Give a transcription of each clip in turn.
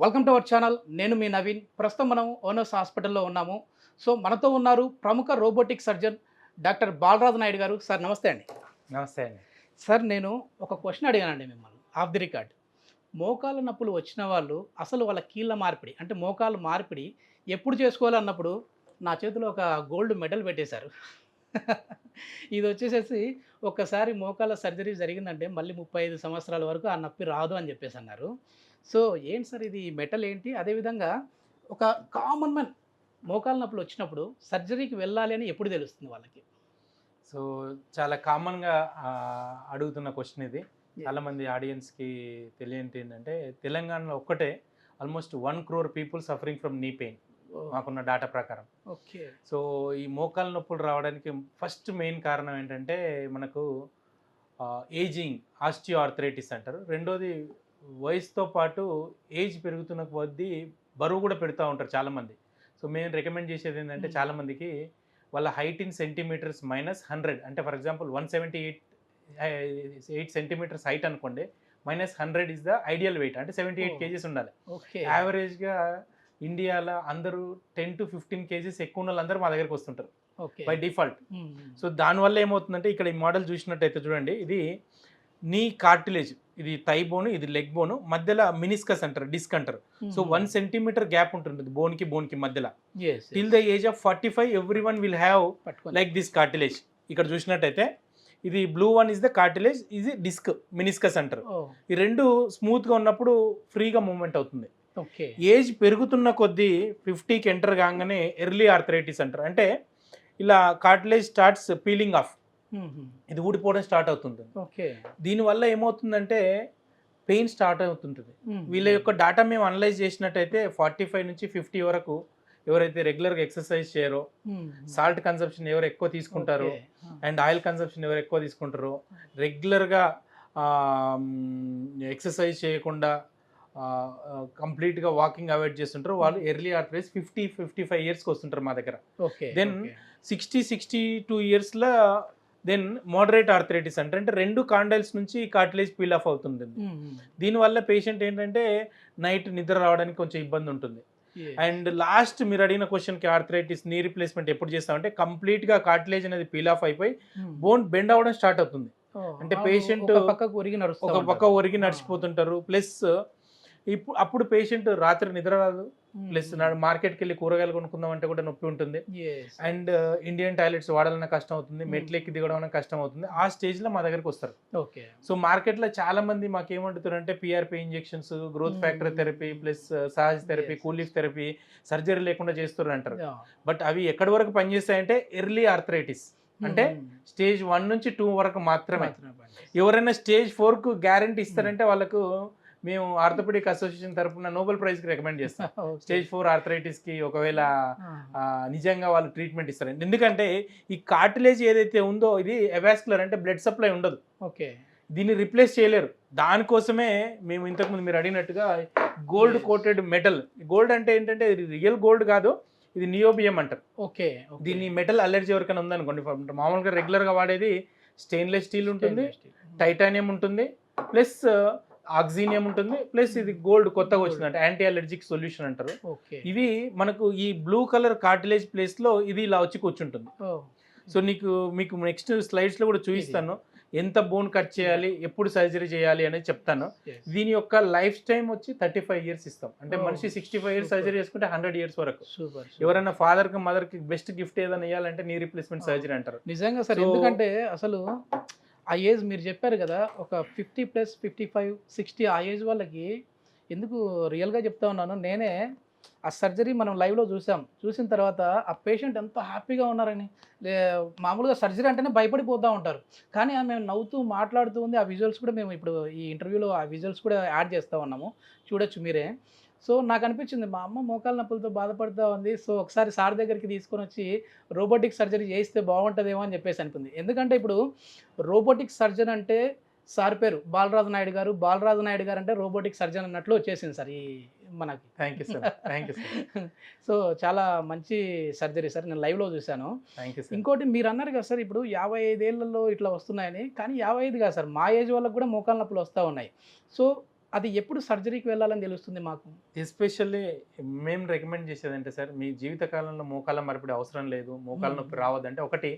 Welcome to our channel. నేను మీ నవీన్. ప్రస్తుతం మనం ఓనర్స్ హాస్పిటల్లో ఉన్నాము. సో మనతో ఉన్నారు ప్రముఖ robotic surgeon doctor Balaraju Naidu గారు. సార్ నమస్తే అండి. నమస్తే అండి. సార్ నేను ఒక క్వశ్చన్ అడిగానండి మిమ్మల్ని ఆఫ్ ది రికార్డ్. మోకాళ్ళ నొప్పులు వచ్చిన వాళ్ళు అసలు వాళ్ళ కీళ్ళ మార్పిడి అంటే మోకాలు మార్పిడి ఎప్పుడు చేసుకోవాలన్నప్పుడు నా చేతిలో ఒక గోల్డ్ మెడల్ పెట్టేశారు. ఇది వచ్చేసేసి ఒక్కసారి మోకాళ్ళ సర్జరీ జరిగిందంటే మళ్ళీ 35 సంవత్సరాల వరకు ఆ నొప్పి రాదు అని చెప్పేసి అన్నారు. సో ఏంటి సార్ ఇది మెటల్ ఏంటి? అదేవిధంగా ఒక కామన్ మ్యాన్ మోకాళ్ళ నొప్పులు వచ్చినప్పుడు సర్జరీకి వెళ్ళాలి అని ఎప్పుడు తెలుస్తుంది వాళ్ళకి? సో చాలా కామన్గా అడుగుతున్న క్వశ్చన్ ఇది. చాలామంది ఆడియన్స్కి తెలియంది ఏంటంటే తెలంగాణలో ఒక్కటే almost 1 crore people suffering from knee pain మాకున్న డేటా ప్రకారం. ఓకే. సో ఈ మోకాళ్ళ నొప్పులు రావడానికి ఫస్ట్ మెయిన్ కారణం ఏంటంటే మనకు ఏజింగ్, ఆస్టియో ఆర్థరైటిస్ అంటారు. రెండోది వయసుతో పాటు ఏజ్ పెరుగుతున్న కొద్దీ బరువు కూడా పెడుతూ ఉంటారు చాలామంది. సో మేము రికమెండ్ చేసేది ఏంటంటే చాలామందికి వాళ్ళ హైట్ ఇన్ సెంటీమీటర్స్ -100 అంటే ఫర్ ఎగ్జాంపుల్ 178 సెంటీమీటర్స్ హైట్ అనుకోండి, -100 ఇస్ ద ఐడియల్ వెయిట్, అంటే 78 kgs ఉండాలి. యావరేజ్గా ఇండియాలో అందరూ 10 to 15 kgs ఎక్కువ ఉన్న వాళ్ళందరూ మా దగ్గరికి వస్తుంటారు బై డిఫాల్ట్. సో దానివల్ల ఏమవుతుందంటే ఇక్కడ ఈ మోడల్ చూసినట్టయితే చూడండి, ఇది నీ కార్టిలేజ్, ఇది థై బోన్, ఇది లెగ్ బోన్, మధ్యలో మినిస్కస్ అంటారు, డిస్క్ అంటారు. సో 1 centimeter గ్యాప్ ఉంటుంది బోన్కి మధ్యలో. Till the age of 45 everyone will have like this cartilage. ఇక్కడ చూసినట్టయితే ఇది blue one is the cartilage, ఇది డిస్క్, మినిస్కస్ అంటారు. ఈ రెండు స్మూత్గా ఉన్నప్పుడు ఫ్రీగా మూవ్మెంట్ అవుతుంది. ఏజ్ పెరుగుతున్న కొద్దీ 50కి ఎంటర్ కాగానే ఎర్లీ ఆర్థరైటిస్ అంటారు. అంటే ఇలా కార్టిలేజ్ స్టార్ట్స్ పీలింగ్ ఆఫ్, ఇది ఊడిపోవడం స్టార్ట్ అవుతుంది. దీనివల్ల ఏమవుతుందంటే పెయిన్ స్టార్ట్ అవుతుంటుంది. వీళ్ళ యొక్క డేటా మేము అనలైజ్ చేసినట్టయితే 45 నుంచి 50 వరకు ఎవరైతే రెగ్యులర్గా ఎక్సర్సైజ్ చేయరో, సాల్ట్ కన్సంప్షన్ ఎవరు ఎక్కువ తీసుకుంటారో, అండ్ ఆయిల్ కన్సంప్షన్ ఎవరు ఎక్కువ తీసుకుంటారో, రెగ్యులర్గా ఎక్సర్సైజ్ చేయకుండా కంప్లీట్గా వాకింగ్ అవాయిడ్ చేస్తుంటారు, వాళ్ళు ఎర్లీ ఆర్థరైటిస్ 50-55 ఇయర్స్కి వస్తుంటారు మా దగ్గర. దెన్ 60-62 ఇయర్స్లో దెన్ మోడరేట్ ఆర్థరైటిస్ అంటే 2 కాండైల్స్ నుంచి కార్టిలేజ్ పీల్ ఆఫ్ అవుతుంది. దీనివల్ల పేషెంట్ ఏంటంటే నైట్ నిద్ర రావడానికి కొంచెం ఇబ్బంది ఉంటుంది. అండ్ లాస్ట్ మీరు అడిగిన క్వశ్చన్కి ఆర్థరైటిస్ నీ రిప్లేస్మెంట్ ఎప్పుడు చేస్తామంటే కంప్లీట్గా కార్టిలేజ్ అనేది పీల్ ఆఫ్ అయిపోయి బోన్ బెండ్ అవ్వడం స్టార్ట్ అవుతుంది. అంటే పేషెంట్ ఒక పక్క ఒరిగి నడిచిపోతుంటారు. ప్లస్ అప్పుడు పేషెంట్ రాత్రి నిద్ర రాదు, ప్లస్ మార్కెట్కి వెళ్ళి కూరగాయలు కొనుక్కుందాం అంటే కూడా నొప్పి ఉంటుంది. అండ్ ఇండియన్ టాయిలెట్స్ వాడాలన్నా కష్టం అవుతుంది, మెట్లెక్కి దిగడం కష్టం అవుతుంది. ఆ స్టేజ్లో మా దగ్గరకు వస్తారు. సో మార్కెట్లో చాలా మంది మాకు ఏమంటున్నారంటే PRP injections, growth factor therapy, plus Sahaj therapy, Coolief therapy, surgery లేకుండా చేస్తున్నారు అంటారు. బట్ అవి ఎక్కడి వరకు పనిచేస్తాయంటే ఎర్లీ ఆర్థరైటిస్ అంటే స్టేజ్ 1 నుంచి 2 వరకు మాత్రమే. ఎవరైనా స్టేజ్ 4కు గ్యారంటీ ఇస్తారంటే వాళ్ళకు మేము ఆర్థోపెడిక్ అసోసియేషన్ తరఫున నోబెల్ ప్రైజ్కి రికమెండ్ చేస్తాం. స్టేజ్ 4 ఆర్థరైటిస్కి ఒకవేళ నిజంగా వాళ్ళు ట్రీట్మెంట్ ఇస్తారండి. ఎందుకంటే ఈ కార్టిలేజ్ ఏదైతే ఉందో ఇది అవాస్కులర్, అంటే బ్లడ్ సప్లై ఉండదు. దీన్ని రిప్లేస్ చేయలేరు. దానికోసమే మేము ఇంతకుముందు మీరు అడిగినట్టుగా గోల్డ్ కోటెడ్ మెటల్. గోల్డ్ అంటే ఏంటంటే ఇది రియల్ గోల్డ్ కాదు, ఇది నియోబియం అంటారు. దీన్ని మెటల్ అలర్జీ ఎవరికైనా ఉందనుకోండి, మామూలుగా రెగ్యులర్గా వాడేది స్టెయిన్లెస్ స్టీల్ ఉంటుంది, టైటానియం ఉంటుంది, ప్లస్ ఆక్సినియం ఉంటుంది, ప్లస్ ఇది గోల్డ్ కొత్తగా వచ్చిందంటే యాంటీ అలర్జిక్ సొల్యూషన్ అంటారు. ఇది మనకు ఈ బ్లూ కలర్ కార్టిలేజ్ ప్లేస్ లో ఇది ఇలా వచ్చి కూర్చుంటుంది. సో మీకు నెక్స్ట్ స్లైడ్స్ లో కూడా చూపిస్తాను ఎంత బోన్ కట్ చేయాలి, ఎప్పుడు సర్జరీ చేయాలి అనేది చెప్తాను. దీని యొక్క లైఫ్ టైం వచ్చి 35 years ఇస్తాం. అంటే మనిషి 65 years సర్జరీ చేసుకుంటే 100 years వరకు. ఎవరైనా ఫాదర్ కి మదర్ కి బెస్ట్ గిఫ్ట్ ఏదైనా ఇవ్వాలంటే నీ రిప్లేస్మెంట్ సర్జరీ అంటారు. నిజంగా సార్, ఎందుకంటే అసలు ఆ ఏజ్ మీరు చెప్పారు కదా, ఒక 50+, 55, 60 ఆ ఏజ్ వాళ్ళకి ఎందుకు రియల్గా చెప్తా ఉన్నాను. నేనే ఆ సర్జరీ మనం లైవ్లో చూసిన తర్వాత ఆ పేషెంట్ ఎంతో హ్యాపీగా ఉన్నారని. మామూలుగా సర్జరీ అంటేనే భయపడిపోతూ ఉంటారు, కానీ మేము నవ్వుతూ మాట్లాడుతూ ఉంది. ఆ విజువల్స్ కూడా మేము ఇప్పుడు ఈ ఇంటర్వ్యూలో ఆ విజువల్స్ కూడా యాడ్ చేస్తూ ఉన్నాము, చూడొచ్చు మీరే. సో నాకు అనిపించింది మా అమ్మ మోకాళ్ళ నొప్పులతో బాధపడుతూ ఉంది, సో ఒకసారి సార్ దగ్గరికి తీసుకొని వచ్చి రోబోటిక్ సర్జరీ చేయిస్తే బాగుంటుందేమో అని చెప్పేసి అనిపింది. ఎందుకంటే ఇప్పుడు రోబోటిక్ సర్జన్ అంటే సార్ పేరు బాలరాజు నాయుడు గారు, బాలరాజు నాయుడు గారు అంటే రోబోటిక్ సర్జన్ అన్నట్లు వచ్చేసింది సార్ ఈ మనకి. Thank you sir. సో చాలా మంచి సర్జరీ సార్, నేను లైవ్లో చూశాను. ఇంకోటి మీరు అన్నారు కదా సార్, ఇప్పుడు 55 ఏళ్లలో ఇట్లా వస్తున్నాయని, కానీ 55 కాదు సార్, మా ఏజ్ వాళ్ళకి కూడా మోకాళ్ళ నొప్పులు వస్తూ ఉన్నాయి. సో అది ఎప్పుడు సర్జరీకి వెళ్ళాలని తెలుస్తుంది మాకు? ఎస్పెషల్లీ మేము రికమెండ్ చేసేదంటే సార్, మీ జీవితకాలంలో మోకాళ్ళ మార్పిడి అవసరం లేదు, మోకాళ్ళ నొప్పి రావద్దంటే ఒకటి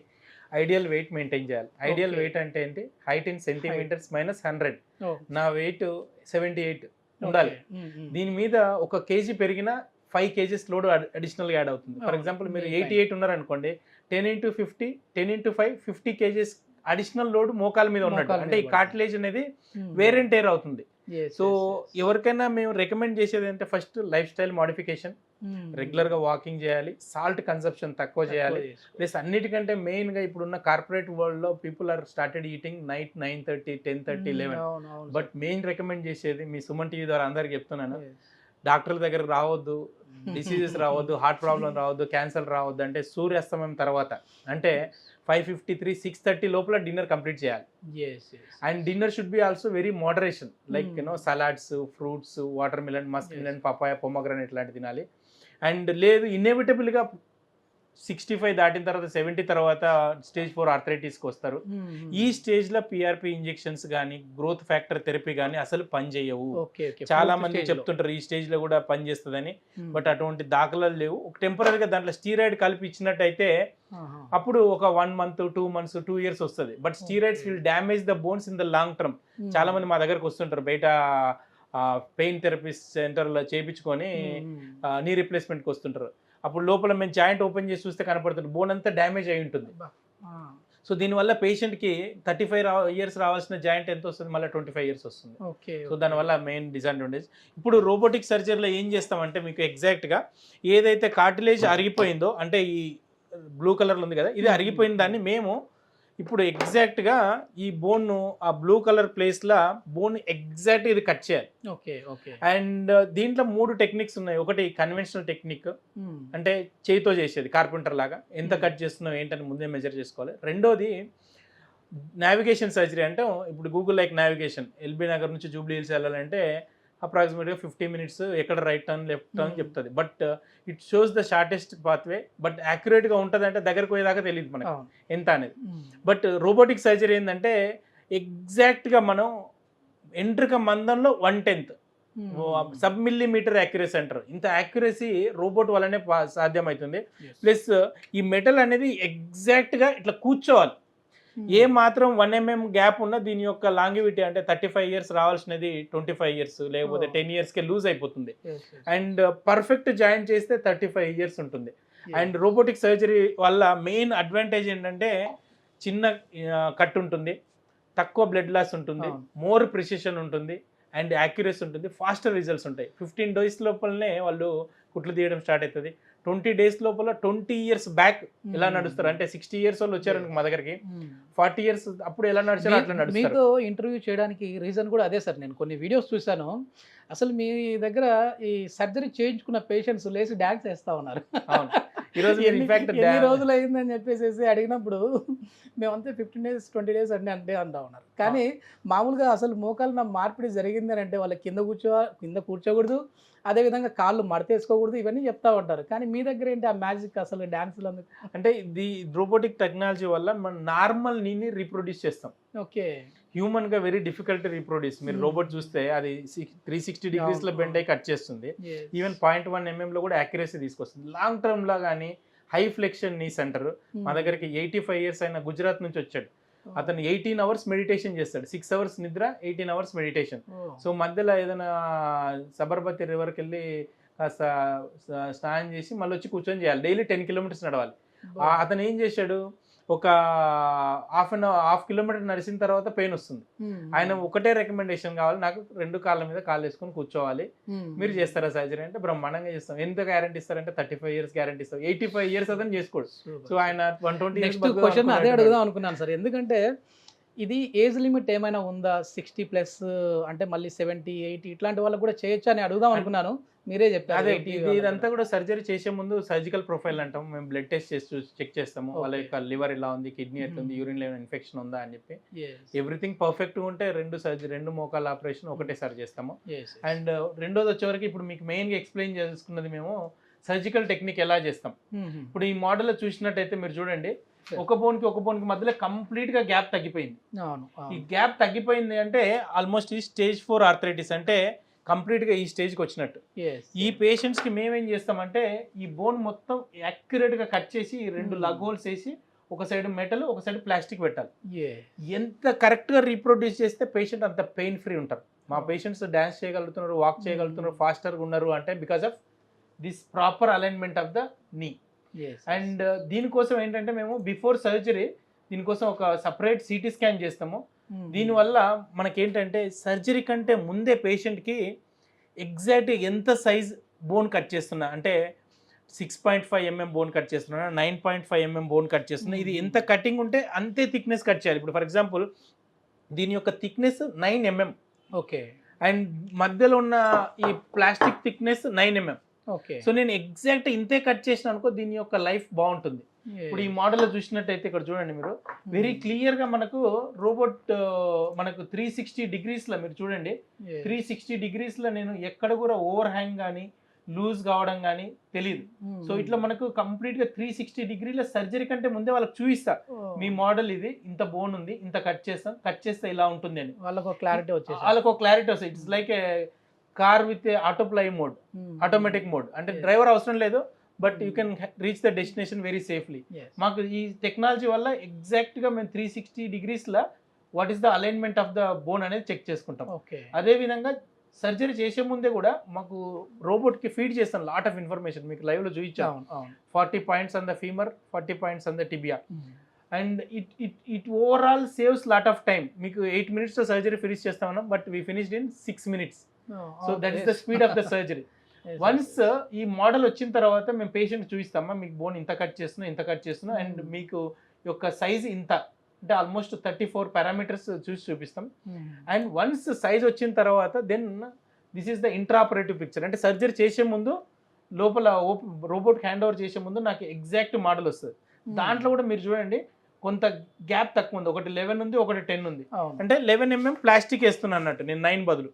ఐడియల్ వెయిట్ మెయింటైన్ చేయాలి. ఐడియల్ వెయిట్ అంటే ఏంటి? Height in centimetres minus 100. నా వెయిట్ 78 ఉండాలి. దీని మీద 1 kg పెరిగినా 5 kgs లోడ్ అడిషనల్గా యాడ్ అవుతుంది. ఫర్ ఎగ్జాంపుల్ మీరు 88 ఉన్నారనుకోండి, 10 × 50, 10 × 5, 50 kgs అడిషనల్ లోడ్ మోకాల మీద ఉన్నట్టు. అంటే ఈ కార్టిలేజ్ అనేది వేర్ అండ్ టేర్ అవుతుంది. సో ఎవరికైనా మేము రికమెండ్ చేసేది అంటే ఫస్ట్ లైఫ్ స్టైల్ మోడిఫికేషన్, రెగ్యులర్గా వాకింగ్ చేయాలి, సాల్ట్ కన్సంప్షన్ తక్కువ చేయాలి. ప్లస్ అన్నిటికంటే మెయిన్గా ఇప్పుడున్న కార్పొరేట్ వరల్డ్లో people are started eating night 9:30, 10:30, 11. But main recommend చేసేది మీ సుమన్ టీవీ ద్వారా అందరికి చెప్తున్నాను, డాక్టర్ల దగ్గరకు రావద్దు, డిసీజెస్ రావద్దు, హార్ట్ ప్రాబ్లం రావద్దు, క్యాన్సర్ రావద్దు అంటే సూర్యాస్తమయం తర్వాత అంటే 5:53, 6:30 లోపల డిన్నర్ కంప్లీట్ చేయాలి. And dinner should be also very moderation, like salads, fruits, water melon, Musk melon, papaya, pomegranate ఇట్లాంటి తినాలి. అండ్ లేదు ఇన్ఎవిటబుల్గా 65 దాటిన తర్వాత 70 తర్వాత స్టేజ్ 4 ఆర్థరైటిస్కి వస్తారు. ఈ స్టేజ్లో పిఆర్పి ఇంజెక్షన్స్ కానీ గ్రోత్ ఫ్యాక్టర్ థెరపీ కానీ అసలు పనిచేయవు. చాలా మంది చెప్తుంటారు ఈ స్టేజ్లో కూడా పనిచేస్తుందని, బట్ అటువంటి దాఖలాలు లేవు. ఒక టెంపరీగా దాంట్లో స్టీరాయిడ్ కలిపి ఇచ్చినట్టయితే అప్పుడు ఒక 1 month, 2 months, 2 years వస్తుంది. But steroids will damage the bones in the long term. చాలా మంది మా దగ్గరకు వస్తుంటారు, బయట పెయిన్ థెరపిస్ట్ సెంటర్లో చేయించుకొని నీ రీప్లేస్మెంట్కి వస్తుంటారు. అప్పుడు లోపల మేము జాయింట్ ఓపెన్ చేసి చూస్తే కనపడుతుంది బోన్ అంతా డ్యామేజ్ అయి ఉంటుంది. సో దీనివల్ల పేషెంట్కి 35 years రావాల్సిన జాయింట్ ఎంత వస్తుంది, మళ్ళీ 25 years వస్తుంది. సో దానివల్ల మెయిన్ డిసడ్వాంటేజ్. ఇప్పుడు రోబోటిక్ సర్జరీలో ఏం చేస్తామంటే మీకు ఎగ్జాక్ట్గా ఏదైతే కార్టిలేజ్ అరిగిపోయిందో, అంటే ఈ బ్లూ కలర్లో ఉంది కదా, ఇది అరిగిపోయిన దాన్ని మేము ఇప్పుడు ఎగ్జాక్ట్గా ఈ బోన్ను ఆ బ్లూ కలర్ ప్లేస్లో బోన్ ఎగ్జాక్ట్ ఇది కట్ చేయాలి. అండ్ దీంట్లో 3 టెక్నిక్స్ ఉన్నాయి. ఒకటి కన్వెన్షనల్ టెక్నిక్, అంటే చేయితో చేసేది కార్పెంటర్ లాగా, ఎంత కట్ చేస్తున్నావు ఏంటని ముందే మెజర్ చేసుకోవాలి. రెండోది నావిగేషన్ సర్జరీ, అంటే ఇప్పుడు Google like navigation, LB Nagar నుంచి జూబ్లీ హిల్స్ వెళ్ళాలంటే అప్రాక్సిమేట్గా 50 minutes ఎక్కడ రైట్ టర్న్ లెఫ్ట్ టర్న్ చెప్తుంది. But it shows the shortest pathway, but యాక్యురేట్గా ఉంటుంది అంటే దగ్గరకు పోయేదాకా తెలియదు మనకు ఎంత అనేది. బట్ రోబోటిక్ సర్జరీ ఏంటంటే ఎగ్జాక్ట్గా మనం ఎంట్రిక మందంలో 1/10 sub-millimeter యాక్యురసీ అంటారు. ఇంత యాక్యురసీ రోబోట్ వల్లనే సాధ్యమవుతుంది. ప్లస్ ఈ మెటల్ అనేది ఎగ్జాక్ట్గా ఇట్లా కూర్చోవాలి. ఏ మాత్రం 1 mm గ్యాప్ ఉన్న దీని యొక్క లాంగివిటీ అంటే 35 years రావాల్సినది 25 years, లేకపోతే 10 yearsకే లూజ్ అయిపోతుంది. అండ్ పర్ఫెక్ట్ జాయిన్ చేస్తే 35 years ఉంటుంది. అండ్ రోబోటిక్ సర్జరీ వల్ల మెయిన్ అడ్వాంటేజ్ ఏంటంటే చిన్న కట్ ఉంటుంది, తక్కువ బ్లడ్ లాస్ ఉంటుంది, మోర్ ప్రిసిషన్ ఉంటుంది, అండ్ యాక్యురసీ ఉంటుంది, ఫాస్టర్ రిజల్ట్స్ ఉంటాయి. 15 days లోపలనే వాళ్ళు కుట్లు తీయడం స్టార్ట్ అవుతుంది. 20 days లోపల 20 years బ్యాక్ ఎలా నడుస్తారు అంటే 60 years వాళ్ళు వచ్చారు మా దగ్గరికి, 40 years అప్పుడు ఎలా నడిచారో అట్లా నడుస్తారు. మీతో ఇంటర్వ్యూ చేయడానికి రీజన్ కూడా అదే సార్. నేను కొన్ని వీడియోస్ చూశాను, అసలు మీ దగ్గర ఈ సర్జరీ చేయించుకున్న పేషెంట్స్ లేచి డాన్స్ వేస్తా ఉన్నారు. ఈరోజు ఎన్ని రోజులు అయిందని చెప్పేసి అడిగినప్పుడు మేమంతా 15 days 20 days అంటే అంటా ఉన్నారు. కానీ మామూలుగా అసలు మోకాలు మార్పిడి జరిగింది అని అంటే వాళ్ళకి కింద కూర్చోకూడదు, అదేవిధంగా కాళ్ళు మడతేసుకోకూడదు, ఇవన్నీ చెప్తా ఉంటారు. కానీ మీ దగ్గర ఏంటి ఆ మ్యాజిక్ అసలు డాన్సులు అందుకు? అంటే ఇది రోబోటిక్ టెక్నాలజీ వల్ల మనం నార్మల్ నీని రీప్రొడ్యూస్ చేస్తాం. హ్యూమన్ గా వెరీ డిఫికల్ట్ రీప్రొడ్యూస్. మీరు రోబోట్ చూస్తే అది 360 degrees లో బెండ్ అయి కట్ చేస్తుంది. ఈవెన్ 0.1 mm లో కూడా యాక్యురసీ తీసుకొస్తుంది. లాంగ్ టర్మ్ లా కానీ హై ఫ్లెక్షన్ నీస్ అంటారు. మా దగ్గరికి 85 years అయిన గుజరాత్ నుంచి వచ్చాడు. అతను 18 hours మెడిటేషన్ చేస్తాడు, 6 hours నిద్ర, 18 hours మెడిటేషన్. సో మధ్యలో ఏదైనా సబర్మతి రివర్కి వెళ్ళి కాస్త స్నానం చేసి మళ్ళీ వచ్చి కూర్చొని చేయాలి. డైలీ 10 kilometers నడవాలి. అతను ఏం చేశాడు, ఒక హాఫ్ కిలోమీటర్ నడిచిన తర్వాత పెయిన్ వస్తుంది. ఆయన ఒకటే రికమెండేషన్ కావాలి, నాకు 2 కాళ్ళ మీద కాళ్ళు వేసుకొని కూర్చోవాలి, మీరు చేస్తారా సర్జరీ అంటే బ్రహ్మాండంగా చేస్తాం. ఎంత గ్యారంటీ ఇస్తారంటే 35 years గ్యారంటీ ఇస్తాం. 85 years అతను చేసుకోడు. సో ఆయన 120 years. క్వశ్చన్ అదే అడుగుదాం అనుకున్నాను సార్, ఎందుకంటే ఇది ఏజ్ లిమిట్ ఏమైనా ఉందా? 60+ అంటే మళ్ళీ 70, 80 ఇట్లాంటి వాళ్ళకి కూడా చేయొచ్చు అని అడుగుదాం అనుకున్నాను, మీరే చెప్పారు. ఇదంతా కూడా సర్జరీ చేసే ముందు సర్జికల్ ప్రొఫైల్ అంటాం. మేము బ్లడ్ టెస్ట్ చేసి చెక్ చేస్తాము, వాళ్ళ యొక్క లివర్ ఎలా ఉంది, కిడ్నీ ఎట్లుంది, యూరిన్ లో ఇన్ఫెక్షన్ ఉందా అని చెప్పి. ఎవ్రీథింగ్ పర్ఫెక్ట్ ఉంటే 2 మోకాల ఆపరేషన్ ఒకటేసారి చేస్తాము. అండ్ రెండోది వచ్చేవరకు ఇప్పుడు మీకు మెయిన్ గా ఎక్స్ప్లెయిన్ చేసుకున్నది మేము సర్జికల్ టెక్నిక్ ఎలా చేస్తాం. ఇప్పుడు ఈ మోడల్ చూసినట్టయితే మీరు చూడండి, ఒక బోన్కి మధ్యలో కంప్లీట్ గా గ్యాప్ తగ్గిపోయింది. అవును ఈ గ్యాప్ తగ్గిపోయింది అంటే ఆల్మోస్ట్ ఈ స్టేజ్ 4 ఆర్థరైటిస్ అంటే కంప్లీట్ గా ఈ స్టేజ్ కి వచ్చినట్టు. ఈ పేషెంట్స్ కి మేమేం చేస్తామంటే ఈ బోన్ మొత్తం యాక్యురేట్ గా కట్ చేసి 2 లగ్ హోల్స్ వేసి ఒక సైడ్ మెటల్ ఒక సైడ్ ప్లాస్టిక్ పెట్టాలి. ఎంత కరెక్ట్ గా రీప్రొడ్యూస్ చేస్తే పేషెంట్ అంత పెయిన్ ఫ్రీ ఉంటారు. మా పేషెంట్స్ డాన్స్ చేయగలుగుతున్నారు, వాక్ చేయగలుగుతున్నారు, ఫాస్టర్గా ఉన్నారు అంటే because of this proper alignment of the నీ. అండ్ దీనికోసం ఏంటంటే మేము బిఫోర్ సర్జరీ దీనికోసం ఒక సపరేట్ సిటీ స్కాన్ చేస్తాము. దీనివల్ల మనకేంటంటే సర్జరీ కంటే ముందే పేషెంట్కి ఎగ్జాక్ట్ ఎంత సైజ్ బోన్ కట్ చేస్తున్నా అంటే 6.5 mm బోన్ కట్ చేస్తున్నా, 9.5 mm బోన్ కట్ చేస్తున్నా, ఇది ఎంత కటింగ్ ఉంటే అంతే థిక్నెస్ కట్ చేయాలి. ఇప్పుడు ఫర్ ఎగ్జాంపుల్ దీని యొక్క థిక్నెస్ 9 mm. ఓకే. అండ్ మధ్యలో ఉన్న ఈ plastic thickness 9 mm. Okay. So నేను ఎగ్జాక్ట్ ఇంతే కట్ చేసిన అనుకో దీని యొక్క లైఫ్ బాగుంటుంది. ఇప్పుడు ఈ మోడల్ చూసినట్టయితే ఇక్కడ చూడండి మీరు వెరీ క్లియర్ గా మనకు రోబోట్ మనకు 360 degrees లో మీరు చూడండి 360 degrees లో నేను ఎక్కడ కూడా ఓవర్ హ్యాంగ్ కానీ లూజ్ కావడం కానీ తెలియదు. సో ఇట్లా మనకు కంప్లీట్ గా 360 degrees సర్జరీ కంటే ముందే వాళ్ళకి చూపిస్తా మీ మోడల్ ఇది ఇంత బోన్ ఉంది ఇంత కట్ చేస్తే ఇలా ఉంటుంది అని వాళ్ళకు క్లారిటీ వస్తుంది. It's like a car with autopilot mode, automatic mode అంటే డ్రైవర్ అవసరం లేదు but you can reach the destination very safely. మాకు ఈ టెక్నాలజీ వల్ల ఎగ్జాక్ట్ గా మేము 360 degrees what is the alignment of the bone అనేది చెక్ చేసుకుంటాం. అదే విధంగా సర్జరీ చేసే ముందే కూడా మాకు రోబోట్ కి ఫీడ్ చేస్తాం లాట్ ఆఫ్ ఇన్ఫర్మేషన్. మీకు లైవ్ లో చూపించాం 40 points on the femur, 40 points on the tibia. And it overall saves lot of time. మీకు 8 minutes లో సర్జరీ ఫినిష్ చేస్తామన్నా but we finished in 6 minutes. So that is the speed of the surgery. Once ఈ model వచ్చిన తర్వాత మేము patient చూపిస్తామా మీకు bone ఇంత cut చేస్తున్నా అండ్ మీకు యొక్క సైజ్ ఇంత అంటే ఆల్మోస్ట్ 34 parameters చూపిస్తాం. అండ్ వన్స్ సైజ్ వచ్చిన తర్వాత then this is the intraoperative picture. అంటే సర్జరీ చేసే ముందు లోపల రోబోట్ హ్యాండ్ ఓవర్ చేసే ముందు నాకు ఎగ్జాక్ట్ మోడల్ వస్తుంది. దాంట్లో కూడా మీరు చూడండి కొంత గ్యాప్ తక్కువ ఉంది, ఒకటి 11 ఉంది, ఒకటి 10 ఉంది. అంటే 11 mm ప్లాస్టిక్ వేస్తున్నా అన్నట్టు నేను 9 బదులు.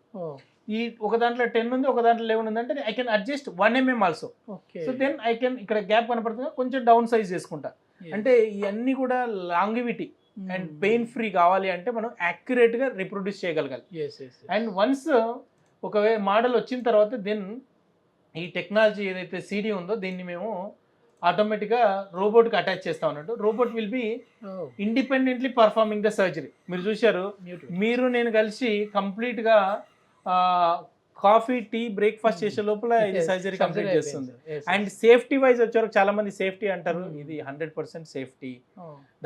ఈ ఒక దాంట్లో 10 ఉంది, ఒక దాంట్లో 11 ఉంది అంటే I can adjust 1 mm also. So then I can ఇక్కడ గ్యాప్ కనపడుతుంది కొంచెం డౌన్ సైజ్ చేసుకుంటా. అంటే ఇవన్నీ కూడా లాంగివిటీ అండ్ పెయిన్ ఫ్రీ కావాలి అంటే మనం యాక్యురేట్ గా రిప్రొడ్యూస్ చేయగలగాలి. అండ్ వన్స్ ఒకవేళ మోడల్ వచ్చిన తర్వాత దెన్ ఈ టెక్నాలజీ ఏదైతే సిడి ఉందో దీన్ని మేము ఆటోమేటిక్గా రోబోట్కి అటాచ్ చేస్తాం అన్నట్టు. Robot will be independently performing the surgery. మీరు చూశారు, మీరు నేను కలిసి కంప్లీట్గా కాఫీ టీ బ్రేక్ఫాస్ట్ చేసే లోపల ఇది సర్జరీ కంప్లీట్ చేస్తుంది. అండ్ సేఫ్టీ వైజ్ వచ్చేవరకు చాలా మంది సేఫ్టీ అంటారు, ఇది 100% సేఫ్టీ,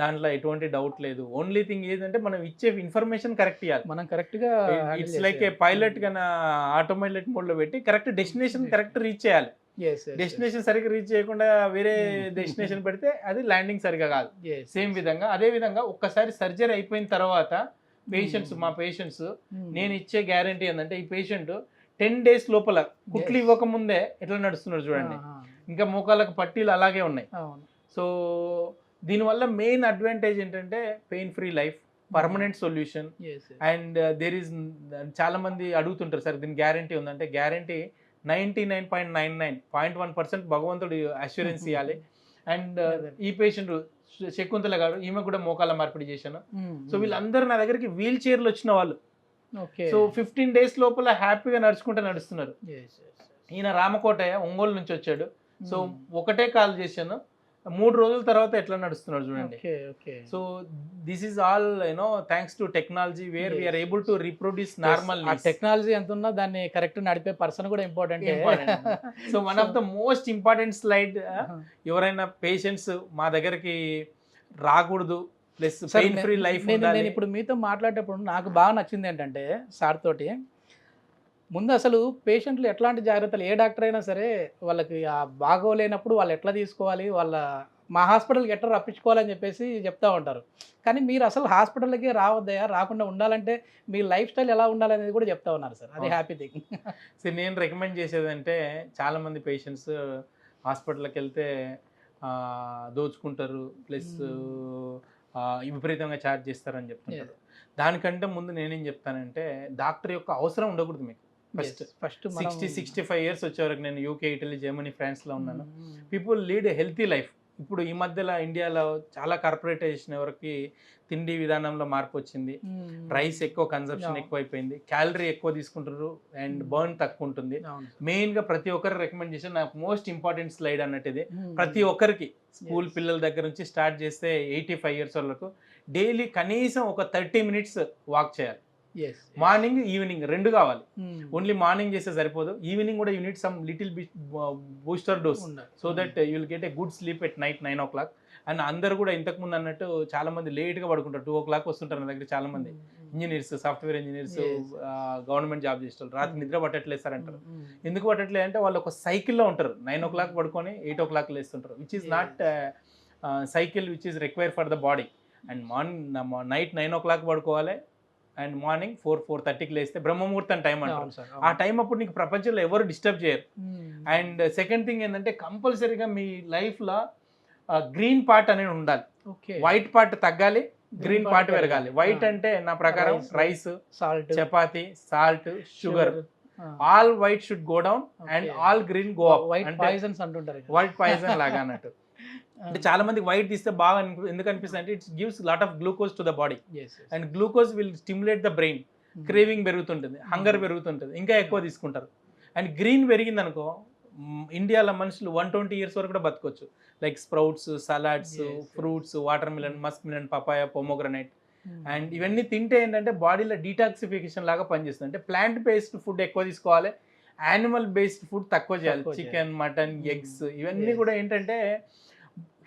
దాంట్లో ఎటువంటి డౌట్ లేదు. ఓన్లీ థింగ్ ఏంటంటే మనం ఇచ్చే ఇన్ఫర్మేషన్ కరెక్ట్ ఇవ్వాలి. మనం కరెక్ట్ గా ఇట్స్ లైక్ ఏ పైలట్ గా ఆటోమేటిక్ మోడ్ లో పెట్టి కరెక్ట్ డెస్టినేషన్ కరెక్ట్ రీచ్ చేయాలి. డెస్టినేషన్ సరిగ్గా రీచ్ చేయకుండా వేరే డెస్టినేషన్ పెడితే అది ల్యాండింగ్ సరిగా కాదు. సేమ్ విధంగా అదే విధంగా ఒక్కసారి సర్జరీ అయిపోయిన తర్వాత మా పేషెంట్స్ నేను ఇచ్చే గ్యారంటీ ఏంటంటే ఈ పేషెంట్ 10 days లోపల కుట్లు ఇవ్వకముందే ఎట్లా నడుస్తున్నాడు చూడండి, ఇంకా మోకాళ్ళకు పట్టీలు అలాగే ఉన్నాయి. సో దీనివల్ల మెయిన్ అడ్వాంటేజ్ ఏంటంటే pain free life, permanent solution. And there is చాలా మంది అడుగుతుంటారు సార్ దీని గ్యారంటీ ఉందంటే గ్యారంటీ 99.99.1% భగవంతుడు అష్యూరెన్స్ ఇవ్వాలి. అండ్ ఈ పేషెంట్ శకుంతల గారు, ఈమె కూడా మోకాళ్ళ మార్పిడి చేశాను. సో వీళ్ళందరూ నా దగ్గరికి వీల్ చైర్లు వచ్చిన వాళ్ళు. సో 15 days లోపల హ్యాపీగా నడుస్తున్నారు. ఈయన రామకోటయ్య ఒంగోలు నుంచి వచ్చాడు. సో ఒకటే కాల్ చేశాను, 3 రోజుల తర్వాత ఎట్లా నడుస్తున్నాడు చూడండి. So this is all thanks to technology where we are able to reproduce normal. Technology ఎంత ఉన్నా దాన్ని కరెక్ట్ నడిపే పర్సన్ కూడా important. So one of the most important slide, ఎవరైనా పేషెంట్స్ మా దగ్గరికి రాకూడదు ప్లస్ పెయిన్ ఫ్రీ లైఫ్. నేను ఇప్పుడు మీతో మాట్లాడేటప్పుడు నాకు బాగా నచ్చింది ఏంటంటే సార్ తోటి ముందు అసలు పేషెంట్లు ఎట్లాంటి జాగ్రత్తలు, ఏ డాక్టర్ అయినా సరే వాళ్ళకి ఆ బాగోలేనప్పుడు వాళ్ళు ఎట్లా తీసుకోవాలి, మా హాస్పిటల్కి ఎట్లా రప్పించుకోవాలని చెప్పేసి చెప్తా ఉంటారు. కానీ మీరు అసలు హాస్పిటల్కి రావద్దయా, రాకుండా ఉండాలంటే మీ లైఫ్ స్టైల్ ఎలా ఉండాలనేది కూడా చెప్తా ఉన్నారు సార్. అది హ్యాపీ థింగ్. సో నేను రికమెండ్ చేసేదంటే చాలామంది పేషెంట్స్ హాస్పిటల్కి వెళ్తే దోచుకుంటారు ప్లస్ విపరీతంగా ఛార్జ్ చేస్తారని చెప్తుంటారు. దానికంటే ముందు నేనేం చెప్తానంటే డాక్టర్ యొక్క అవసరం ఉండకూడదు మీకు. ఫస్ట్ 60-65 years వచ్చేవరకు నేను యూకే, ఇటలీ, జర్మనీ, ఫ్రాన్స్లో ఉన్నాను. People lead a healthy life. ఇప్పుడు ఈ మధ్యలో ఇండియాలో చాలా కార్పొరేటైజేషన్ వరకు తిండి విధానంలో మార్పు వచ్చింది. రైస్ ఎక్కువ కన్సంప్షన్ ఎక్కువైపోయింది, క్యాలరీ ఎక్కువ తీసుకుంటారు అండ్ బర్న్ తక్కువ ఉంటుంది. మెయిన్గా ప్రతి ఒక్కరి రికమెండేషన్, నాకు మోస్ట్ ఇంపార్టెంట్ స్లైడ్ అన్నట్టు ఇది. ప్రతి ఒక్కరికి స్కూల్ పిల్లల దగ్గర నుంచి స్టార్ట్ చేస్తే 85 years వరకు డైలీ కనీసం ఒక 30 minutes వాక్ చేయాలి. మార్నింగ్ ఈవినింగ్ 2 కావాలి. ఓన్లీ మార్నింగ్ చేస్తే సరిపోదు, ఈవినింగ్ కూడా unit some little bit booster dose so that you will get a good sleep at night 9 o'clock. And అందరు కూడా ఇంతకుముందు అన్నట్టు చాలా మంది లేట్గా పడుకుంటారు, 2 o'clock వస్తుంటారు నా దగ్గర చాలా మంది engineers, software engineers, government job చేస్తారు. రాత్రి నిద్ర పట్టట్లేదు సార్ అంటారు. ఎందుకు పట్టట్లేదు అంటే వాళ్ళు ఒక సైకిల్లో ఉంటారు, 9 o'clock పడుకొని 8 o'clock లేస్తుంటారు, which is not cycle which is require for the body. And night 9 o'clock పడుకోవాలి అండ్ మార్నింగ్ 4-4:30కి లేస్తే బ్రహ్మముహూర్తం టైం అంటారు. ఆ టైం అప్పుడు నీకు ప్రపంచంలో ఎవరు డిస్టర్బ్ చేయరు. అండ్ సెకండ్ థింగ్ ఏంటంటే కంపల్సరీగా మీ లైఫ్లో గ్రీన్ పార్ట్ అనేది ఉండాలి. వైట్ పార్ట్ తగ్గాలి, గ్రీన్ పార్ట్ పెరగాలి. వైట్ అంటే నా ప్రకారం rice, salt, chapati, salt, sugar, all white should go down and all green go up. White poisons అంటుంటారు, వైట్ పాయిజన్ లాగా అన్నట్టు. అంటే చాలా మందికి వైట్ తీస్తే బాగా ఎందుకు అనిపిస్తుంది అంటే it's gives lot of glucose to the body and glucose will stimulate the brain. Craving పెరుగుతుంటుంది, హంగర్ పెరుగుతుంటుంది, ఇంకా ఎక్కువ తీసుకుంటారు. అండ్ గ్రీన్ పెరిగింది అనుకో ఇండియాలో మనుషులు 120 years వరకు కూడా బతకొచ్చు. Like sprouts, salads, fruits, water melon, Musk melon, papaya, pomegranate. And ఇవన్నీ తింటే ఏంటంటే బాడీలో డీటాక్సిఫికేషన్ లాగా పనిచేస్తుంది. అంటే ప్లాంట్ బేస్డ్ ఫుడ్ ఎక్కువ తీసుకోవాలి, యానిమల్ బేస్డ్ ఫుడ్ తక్కువ చేయాలి. చికెన్, మటన్, ఎగ్స్ ఇవన్నీ కూడా ఏంటంటే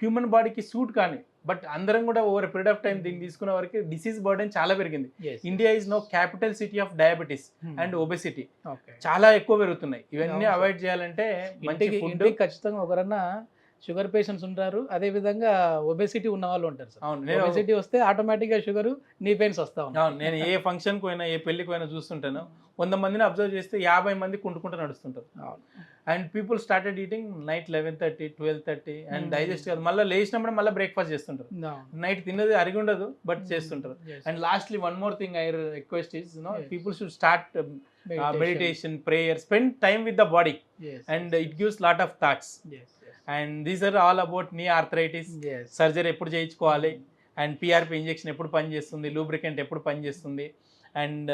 హ్యూమన్ బాడీకి సూట్ కానీ, బట్ అందరం కూడా ఓవర్ పీరియడ్ ఆఫ్ టైం దీన్ని తీసుకున్న వరకు డిసీజ్ బర్డెన్ చాలా పెరిగింది. India is no capital city of diabetes and obesity చాలా ఎక్కువ పెరుగుతున్నాయి. ఇవన్నీ అవాయిడ్ చేయాలంటే మంచి ఫుడ్. ఖచ్చితంగా ఒకరన్నా షుగర్ పేషెంట్స్ ఉంటారు, అదే విధంగా ఒబెసిటీ ఉన్న వాళ్ళు ఉంటారు సార్. ఒబెసిటీ వస్తే ఆటోమేటిక్గా షుగర్, నీ పెయిన్స్ వస్తా ఉంటాయి. నేను ఏ ఫంక్షన్కి పోయినా, ఏ పెళ్లికి పోయినా చూస్తుంటాను, 100 మందిని అబ్జర్వ్ చేస్తే 50 మంది కుంటుకుంటూ నడుస్తుంటారు. And people started eating night 11:30, 12:30 and digest కాదు, మళ్ళీ లేచినప్పుడు మళ్ళీ బ్రేక్ఫాస్ట్ చేస్తుంటారు. నైట్ తిన్నది అరిగి ఉండదు బట్ చేస్తుంటారు. And lastly one more thing I request is people should start meditation, prayer, spend time with the body and it gives lot of thoughts. And these are all about knee arthritis, surgery ఎప్పుడు చేయించుకోవాలి, and PRP injection ఎప్పుడు పనిచేస్తుంది, lubricant ఎప్పుడు పనిచేస్తుంది, and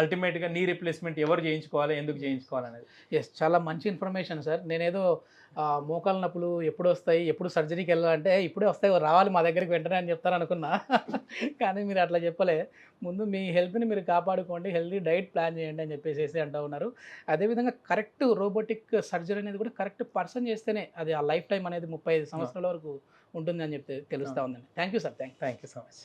అల్టిమేట్గా knee replacement ఎవరు చేయించుకోవాలి, ఎందుకు చేయించుకోవాలి అనేది. చాలా మంచి ఇన్ఫర్మేషన్ సార్. నేనేదో మోకాల నొప్పులు ఎప్పుడు వస్తాయి, ఎప్పుడు సర్జరీకి వెళ్ళాలంటే ఇప్పుడే వస్తాయి, రావాలి మా దగ్గరికి వెంటనే అని చెప్తాను అనుకున్నా. కానీ మీరు అట్లా చెప్పలే. ముందు మీ హెల్త్ని మీరు కాపాడుకోండి, హెల్తీ డైట్ ప్లాన్ చేయండి అని చెప్పేసి అంటూ ఉన్నారు. అదేవిధంగా కరెక్ట్ రోబోటిక్ సర్జరీ అనేది కూడా కరెక్ట్ పర్సన్ చేస్తేనే అది ఆ లైఫ్ టైం అనేది 35 సంవత్సరాల వరకు ఉంటుంది అని చెప్పి తెలుస్తూ ఉందండి. Thank you sir. Thank you so much.